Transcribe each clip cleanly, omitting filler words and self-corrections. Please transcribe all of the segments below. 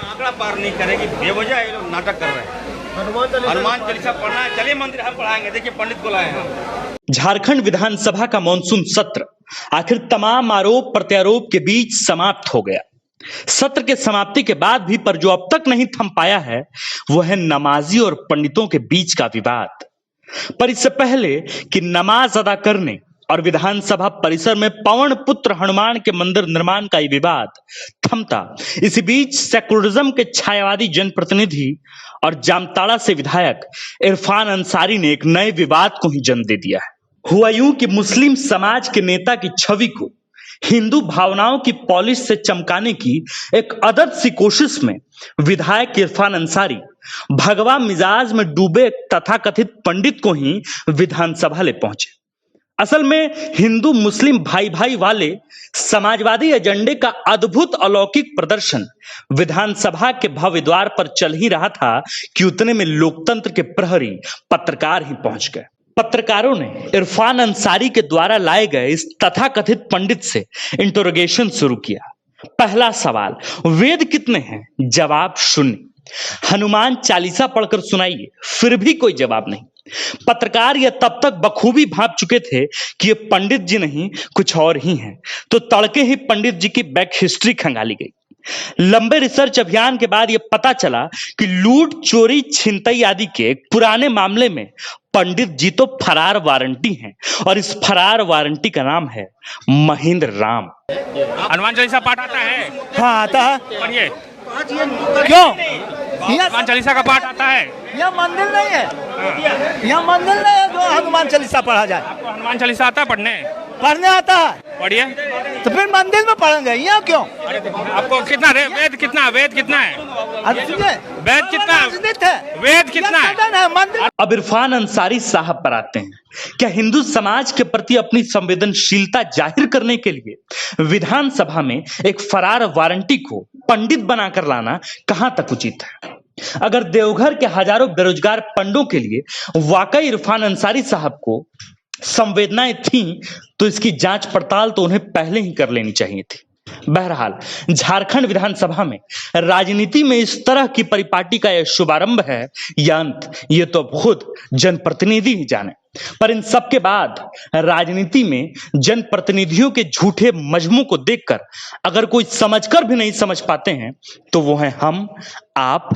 आंकड़ा पार नहीं करेगी, बेवजह ये लोग नाटक कर रहे हैं। हनुमान चालीसा पढ़ना है, चलिए मंदिर हम पढ़ाएंगे, देखिए पंडित को लाए हैं। झारखंड विधानसभा का मॉनसून सत्र आखिर तमाम आरोप प्रत्यारोप के बीच समाप्त हो गया। सत्र के समाप्ति के बाद भी पर जो अब तक नहीं थम पाया है वो है नमाजी और पंडितों के बीच का विवाद। पर इससे पहले कि नमाज अदा करने और विधानसभा परिसर में पवन पुत्र हनुमान के मंदिर निर्माण का ये विवाद थमता, इसी बीच सेकुलरिज्म के छायावादी जनप्रतिनिधि और जामताड़ा से विधायक इरफान अंसारी ने एक नए विवाद को ही जन्म दे दिया है। हुआ यूं कि मुस्लिम समाज के नेता की छवि को हिंदू भावनाओं की पॉलिश से चमकाने की एक अदद सी कोशिश में विधायक इरफान अंसारी भगवा मिजाज में डूबे तथाकथित पंडित को ही विधानसभा ले पहुंचे। असल में हिंदू मुस्लिम भाई भाई वाले समाजवादी एजेंडे का अद्भुत अलौकिक प्रदर्शन विधानसभा के भव्य द्वार पर चल ही रहा था कि उतने में लोकतंत्र के प्रहरी पत्रकार ही पहुंच गए। पत्रकारों ने इरफान अंसारी के द्वारा लाए गए इस तथाकथित पंडित से इंटरोगेशन शुरू किया। पहला सवाल, वेद कितने हैं? जवाब शून्य। हनुमान चालीसा पढ़कर सुनाइए, फिर भी कोई जवाब नहीं। पत्रकार यह तब तक बखूबी भांप चुके थे कि ये पंडित जी नहीं कुछ और ही हैं, तो तड़के ही पंडित जी की बैक हिस्ट्री खंगाली गई। लंबे रिसर्च अभियान के बाद यह पता चला कि लूट चोरी छिनतई आदि के एक पुराने मामले में पंडित जी तो फरार वारंटी हैं और इस फरार वारंटी का नाम है महेंद्र राम। हनुमान चालीसा पाठ आता है? हाँ आता है। पढ़िए। क्यों? हनुमान चालीसा का पाठ आता है? यह मंदिर नहीं है, यह मंदिर नहीं है जो हनुमान चालीसा पढ़ा जाए। आपको हनुमान चालीसा आता है पढ़ने? पढ़ने आता है। पढ़िए। तो फिर मंदिर में पढ़ेंगे, यहाँ क्यों? आपको कितना वेद कितना है? वेद कितना है? वेद कितना है? वेद कितना है? मंदिर। अब इरफान अंसारी साहब पर आते हैं। क्या हिंदू समाज के प्रति अपनी संवेदनशीलता जाहिर करने के लिए विधानसभा में एक फरार वारंटी को पंडित बनाकर लाना कहां तक उचित है? अगर देवघर के हजारों बेरोजगार पंडों के लिए वाकई इरफान अंसारी साहब को संवेदनाएं थी तो इसकी जांच पड़ताल तो उन्हें पहले ही कर लेनी चाहिए थी। बहरहाल झारखंड विधानसभा में राजनीति में इस तरह की परिपाटी का यह शुभारंभ है या अंत, ये तो खुद जनप्रतिनिधि ही जाने। पर इन सब के बाद राजनीति में जनप्रतिनिधियों के झूठे मजमू को देखकर अगर कोई समझकर भी नहीं समझ पाते हैं तो वो है हम, आप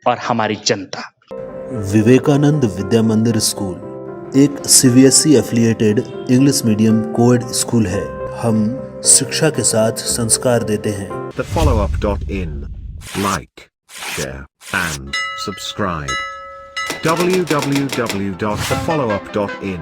और हमारी जनता। विवेकानंद विद्या मंदिर स्कूल एक CBSE affiliated English medium coed school है। हम शिक्षा के साथ संस्कार देते हैं। TheFollowUp.in. Like, share and subscribe. www.thefollowup.in